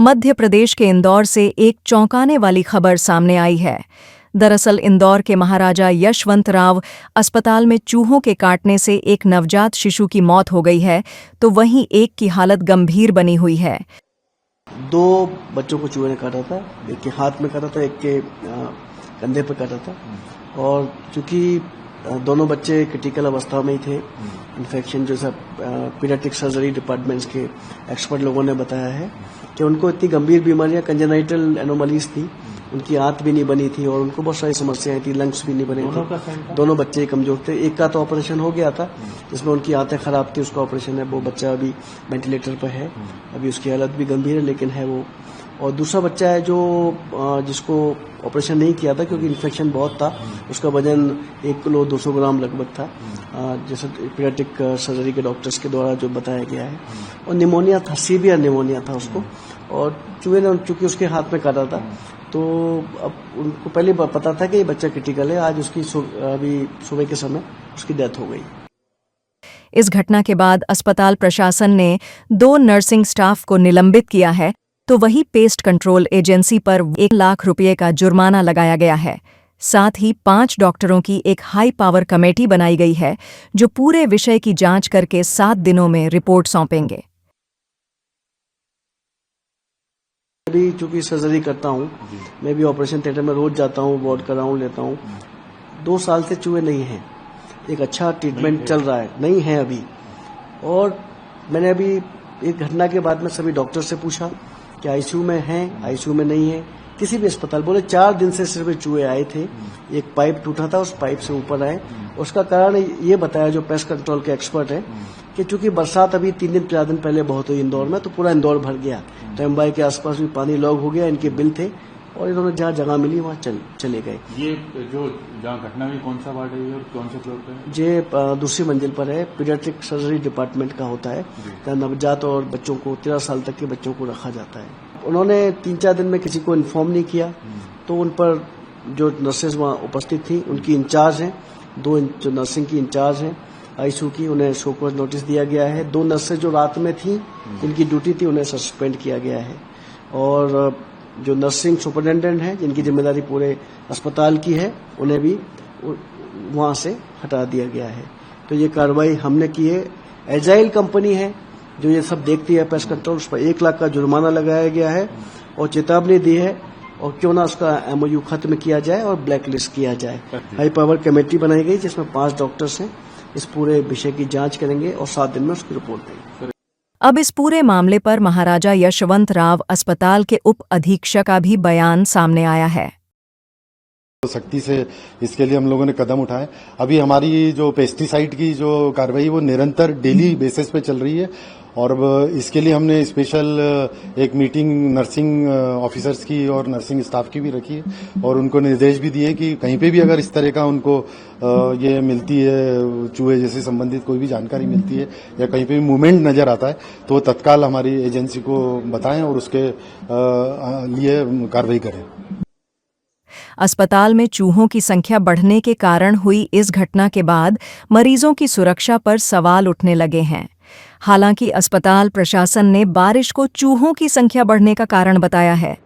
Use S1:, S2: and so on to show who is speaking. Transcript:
S1: मध्य प्रदेश के इंदौर से एक चौंकाने वाली खबर सामने आई है। दरअसल इंदौर के महाराजा यशवंतराव अस्पताल में चूहों के काटने से एक नवजात शिशु की मौत हो गई है, तो वहीं एक की हालत गंभीर बनी हुई है।
S2: 2 बच्चों को चूहे ने काटा था, एक के हाथ में काटा था, एक के कंधे पर काटा था। और चूंकि दोनों बच्चे क्रिटिकल अवस्था में ही थे, इन्फेक्शन जो सब पीडियाट्रिक सर्जरी डिपार्टमेंट्स के एक्सपर्ट लोगों ने बताया है कि उनको इतनी गंभीर बीमारियां, कंजेनाइटल एनोमलीज थी, उनकी आंत भी नहीं बनी थी और उनको बहुत सारी समस्याएं थी, लंग्स भी नहीं बने थे। दोनों बच्चे कमजोर थे। एक का तो ऑपरेशन हो गया था जिसमें उनकी आंतें खराब थी, उसका ऑपरेशन है, वो बच्चा अभी वेंटिलेटर पर है, अभी उसकी हालत भी गंभीर है, लेकिन है वो। और दूसरा बच्चा है जो जिसको ऑपरेशन नहीं किया था क्योंकि इन्फेक्शन बहुत था, उसका वजन 1 किलो 200 ग्राम लगभग था, जैसे पीडियाट्रिक सर्जरी के डॉक्टर्स के द्वारा जो बताया गया है। और निमोनिया था, सीवियर निमोनिया था उसको, और चूहे ने चूंकि उसके हाथ में काटा था तो अब उनको पहले पता था कि ये बच्चा क्रिटिकल है। आज उसकी अभी सुबह के समय उसकी डेथ हो गई।
S1: इस घटना के बाद अस्पताल प्रशासन ने 2 नर्सिंग स्टाफ को निलंबित किया है, तो वही पेस्ट कंट्रोल एजेंसी पर 1 लाख रुपये का जुर्माना लगाया गया है। साथ ही 5 डॉक्टरों की एक हाई पावर कमेटी बनाई गई है जो पूरे विषय की जांच करके 7 दिनों में रिपोर्ट सौंपेंगे।
S2: अभी चूंकि सर्जरी करता हूँ, मैं भी ऑपरेशन थिएटर में रोज जाता हूँ, वार्ड का राउंड लेता हूँ। 2 साल से चूहे नहीं हैं, एक अच्छा ट्रीटमेंट चल रहा है, नहीं है अभी। और मैंने अभी एक घटना के बाद में सभी डॉक्टर से पूछा कि आईसीयू में हैं, आईसीयू में नहीं है, किसी भी अस्पताल। बोले 4 दिन से सिर्फ चूहे आए थे, एक पाइप टूटा था, उस पाइप से ऊपर आए। उसका कारण ये बताया जो पेस्ट कंट्रोल के एक्सपर्ट हैं कि चूंकि बरसात अभी 3 दिन 4 दिन पहले बहुत हुई इंदौर में, तो पूरा इंदौर भर गया, टैम्बाई के आसपास भी पानी लॉग हो गया, इनके बिल थे और इन्होंने जहाँ जगह मिली वहाँ चले गए।
S3: ये जो जहाँ घटना हुई कौन सा वार्ड है और कौन से फ्लोर पे है?
S2: ये दूसरी मंजिल पर है, पीडियाट्रिक सर्जरी डिपार्टमेंट का होता है, जहाँ नवजात और बच्चों को 13 साल तक के बच्चों को रखा जाता है। उन्होंने 3-4 दिन में किसी को इन्फॉर्म नहीं किया, तो उन पर जो नर्सेज वहाँ उपस्थित थी, उनकी इंचार्ज हैं, 2 जो नर्सिंग की इंचार्ज हैं आईसीयू की, उन्हें शो कॉज नोटिस दिया गया है। 2 नर्सेज जो रात में थी, जिनकी ड्यूटी थी, उन्हें सस्पेंड किया गया है। और जो नर्सिंग सुपरिटेंडेंट हैं, जिनकी जिम्मेदारी पूरे अस्पताल की है, उन्हें भी वहाँ से हटा दिया गया है। तो ये कार्रवाई हमने की है। एजाइल कंपनी है जो ये सब देखती है पेस्ट कंट्रोल, उस पर 1 लाख का जुर्माना लगाया गया है और चेतावनी दी है, और क्यों ना उसका एमओयू खत्म किया जाए और ब्लैक लिस्ट किया जाए। हाई पावर कमेटी बनाई गई जिसमें 5 डॉक्टर्स हैं, इस पूरे विषय की जांच करेंगे और 7 दिन में उसकी रिपोर्ट देंगे।
S1: अब इस पूरे मामले पर महाराजा यशवंतराव अस्पताल के उप अधीक्षक का भी बयान सामने आया है।
S4: सख्ती से इसके लिए हम लोगों ने कदम उठाए। अभी हमारी जो पेस्टिसाइड की जो कार्रवाई वो निरंतर डेली बेसिस पे चल रही है, और इसके लिए हमने स्पेशल एक मीटिंग नर्सिंग ऑफिसर्स की और नर्सिंग स्टाफ की भी रखी है, और उनको निर्देश भी दिए कि कहीं पे भी अगर इस तरह का उनको ये मिलती है, चूहे जैसे संबंधित कोई भी जानकारी मिलती है या कहीं पे भी मूवमेंट नजर आता है, तो वो तत्काल हमारी एजेंसी को बताएं और उसके लिए कार्रवाई करें।
S1: अस्पताल में चूहों की संख्या बढ़ने के कारण हुई इस घटना के बाद मरीजों की सुरक्षा पर सवाल उठने लगे हैं। हालांकि अस्पताल प्रशासन ने बारिश को चूहों की संख्या बढ़ने का कारण बताया है।